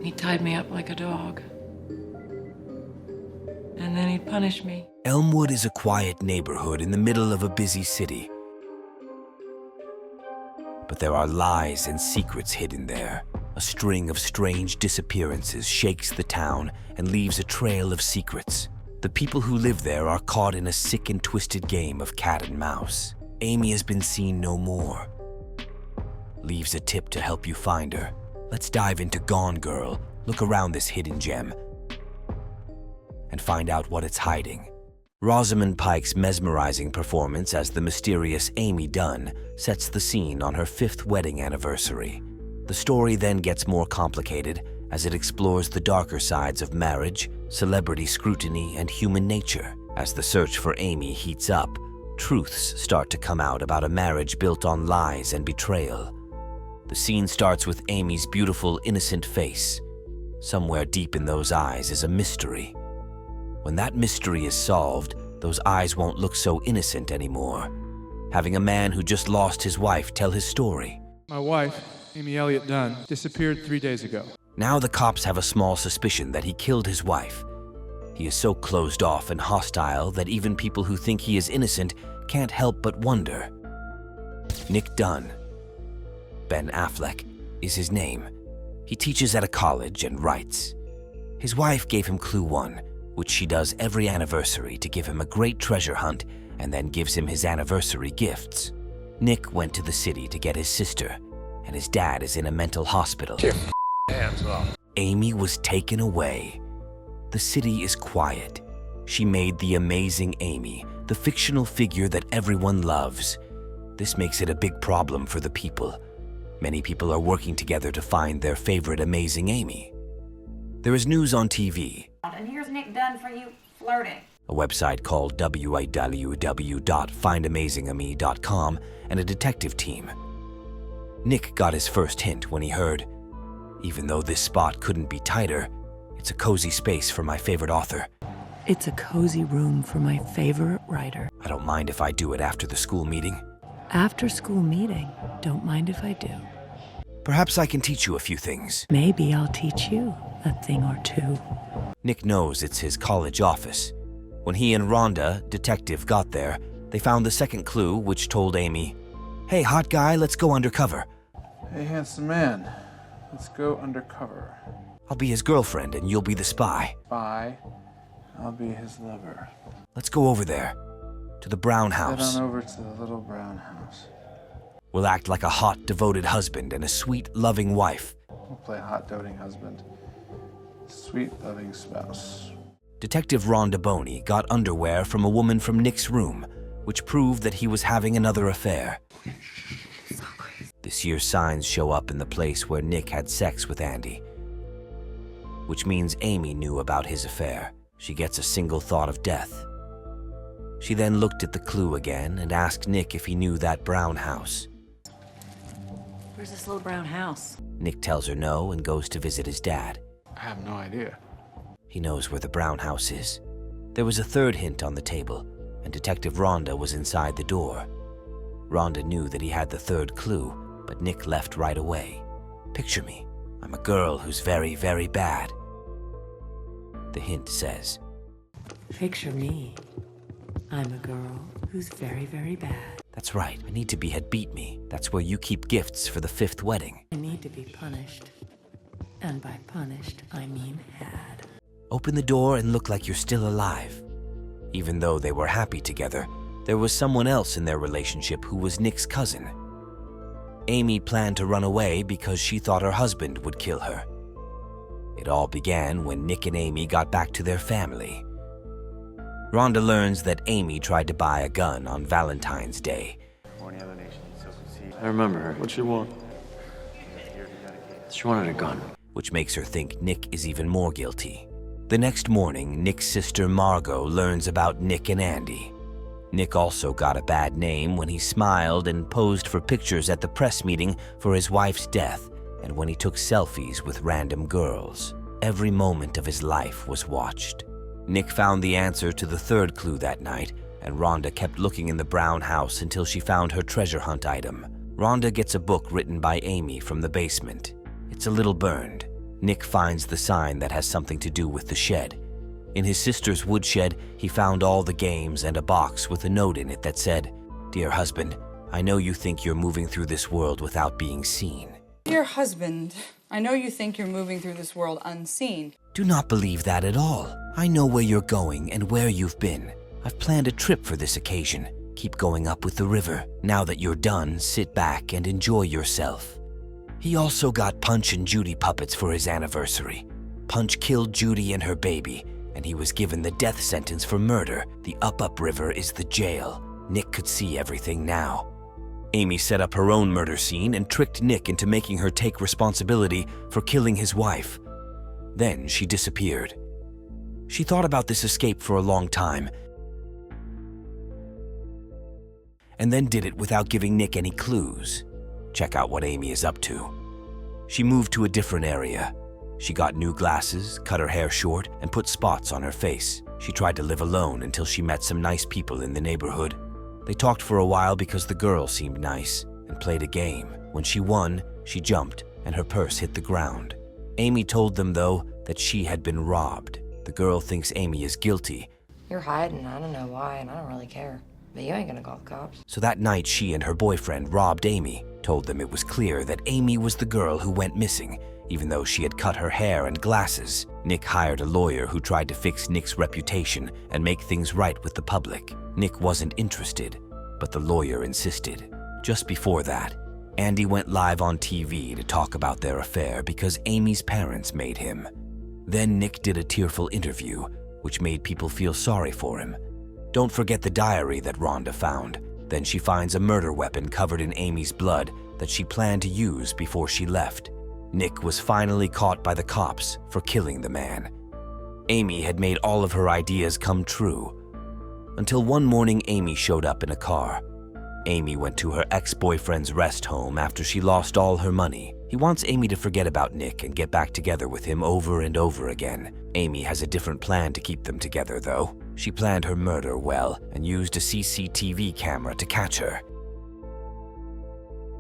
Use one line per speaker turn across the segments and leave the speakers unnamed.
He tied me up like a dog. And then he'd punish me.
Elmwood is a quiet neighborhood in the middle of a busy city. But there are lies and secrets hidden there. A string of strange disappearances shakes the town and leaves a trail of secrets. The people who live there are caught in a sick and twisted game of cat and mouse. Amy has been seen no more. Leaves a tip to help you find her. Let's dive into Gone Girl, look around this hidden gem, and find out what it's hiding. Rosamund Pike's mesmerizing performance as the mysterious Amy Dunn sets the scene on her 5th wedding anniversary. The story then gets more complicated as it explores the darker sides of marriage, celebrity scrutiny, and human nature. As the search for Amy heats up, truths start to come out about a marriage built on lies and betrayal. The scene starts with Amy's beautiful, innocent face. Somewhere deep in those eyes is a mystery. When that mystery is solved, those eyes won't look so innocent anymore. Having a man who just lost his wife tell his story.
My wife, Amy Elliott Dunn, disappeared 3 days ago.
Now the cops have a small suspicion that he killed his wife. He is so closed off and hostile that even people who think he is innocent can't help but wonder. Nick Dunn, Ben Affleck, is his name. He teaches at a college and writes. His wife gave him clue 1, which she does every anniversary to give him a great treasure hunt and then gives him his anniversary gifts. Nick went to the city to get his sister, and his dad is in a mental hospital.
Hands off.
Amy was taken away. The city is quiet. She made the amazing Amy, the fictional figure that everyone loves. This makes it a big problem for the people. Many people are working together to find their favorite amazing Amy. There is news on TV.
And here's Nick Dunn for you flirting.
A website called www.findamazingame.com, and a detective team. Nick got his first hint when he heard, "Even though this spot couldn't be tighter, it's a cozy space for my favorite author.
It's a cozy room for my favorite writer.
I don't mind if I do it after the school meeting.
After school meeting, don't mind if I do.
Perhaps I can teach you a few things."
Maybe I'll teach you a thing or two.
Nick knows it's his college office. When he and Rhonda, detective, got there, they found the second clue, which told Amy, "Hey, hot guy, let's go undercover.
Hey, handsome man, let's go undercover.
I'll be his girlfriend and you'll be the spy.
Bye. I'll be his lover.
Let's go over there, to the brown house.
Head on over to the little brown house.
We'll act like a hot, devoted husband and a sweet, loving wife."
We'll play hot, doting husband. Sweet, loving spouse.
Detective Rhonda Boney got underwear from a woman from Nick's room, which proved that he was having another affair. This year's signs show up in the place where Nick had sex with Andy, which means Amy knew about his affair. She gets a single thought of death. She then looked at the clue again and asked Nick if he knew that brown house.
Where's this little brown house?
Nick tells her no and goes to visit his dad.
I have no idea.
He knows where the brown house is. There was a third hint on the table, and Detective Rhonda was inside the door. Rhonda knew that he had the third clue, but Nick left right away. Picture me. I'm a girl who's very, very bad. The hint says.
Picture me. I'm a girl who's very, very bad.
That's right. Anita had beat me. That's where you keep gifts for the 5th wedding.
I need to be punished. And by punished, I mean had.
Open the door and look like you're still alive. Even though they were happy together, there was someone else in their relationship who was Nick's cousin. Amy planned to run away because she thought her husband would kill her. It all began when Nick and Amy got back to their family. Rhonda learns that Amy tried to buy a gun on Valentine's Day.
I remember her. What'd she want? She wanted a gun.
Which makes her think Nick is even more guilty. The next morning, Nick's sister Margot learns about Nick and Andy. Nick also got a bad name when he smiled and posed for pictures at the press meeting for his wife's death, and when he took selfies with random girls. Every moment of his life was watched. Nick found the answer to the third clue that night, and Rhonda kept looking in the brown house until she found her treasure hunt item. Rhonda gets a book written by Amy from the basement. It's a little burned, Nick finds the sign that has something to do with the shed. In his sister's woodshed, he found all the games and a box with a note in it that said, "Dear husband, I know you think you're moving through this world without being seen.
Dear husband, I know you think you're moving through this world unseen.
Do not believe that at all. I know where you're going and where you've been. I've planned a trip for this occasion. Keep going up with the river. Now that you're done, sit back and enjoy yourself." He also got Punch and Judy puppets for his anniversary. Punch killed Judy and her baby, and he was given the death sentence for murder. The Up River is the jail. Nick could see everything now. Amy set up her own murder scene and tricked Nick into making her take responsibility for killing his wife. Then she disappeared. She thought about this escape for a long time, and then did it without giving Nick any clues. Check out what Amy is up to. She moved to a different area. She got new glasses, cut her hair short, and put spots on her face. She tried to live alone until she met some nice people in the neighborhood. They talked for a while because the girl seemed nice and played a game. When she won, she jumped and her purse hit the ground. Amy told them, though, that she had been robbed. The girl thinks Amy is guilty.
You're hiding. I don't know why, and I don't really care. But you ain't gonna call the cops.
So that night, she and her boyfriend robbed Amy, told them it was clear that Amy was the girl who went missing, even though she had cut her hair and glasses. Nick hired a lawyer who tried to fix Nick's reputation and make things right with the public. Nick wasn't interested, but the lawyer insisted. Just before that, Andy went live on TV to talk about their affair because Amy's parents made him. Then Nick did a tearful interview, which made people feel sorry for him. Don't forget the diary that Rhonda found. Then she finds a murder weapon covered in Amy's blood that she planned to use before she left. Nick was finally caught by the cops for killing the man. Amy had made all of her ideas come true. Until one morning, Amy showed up in a car. Amy went to her ex-boyfriend's rest home after she lost all her money. He wants Amy to forget about Nick and get back together with him over and over again. Amy has a different plan to keep them together, though. She planned her murder well and used a CCTV camera to catch her.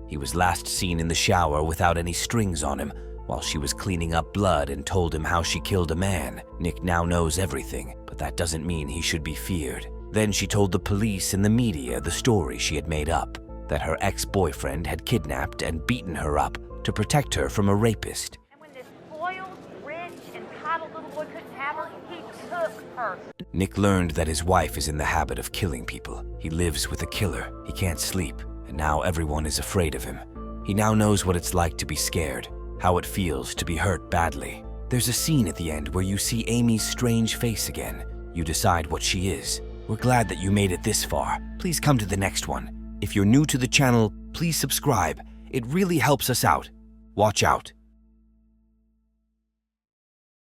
He was last seen in the shower without any strings on him while she was cleaning up blood and told him how she killed a man. Nick now knows everything, but that doesn't mean he should be feared. Then she told the police and the media the story she had made up, that her ex-boyfriend had kidnapped and beaten her up to protect her from a rapist.
And when this spoiled, rich, entitled little boy couldn't have her, he took her.
Nick learned that his wife is in the habit of killing people. He lives with a killer. He can't sleep, and now everyone is afraid of him. He now knows what it's like to be scared, how it feels to be hurt badly. There's a scene at the end where you see Amy's strange face again. You decide what she is. We're glad that you made it this far. Please come to the next one. If you're new to the channel, please subscribe. It really helps us out. Watch out.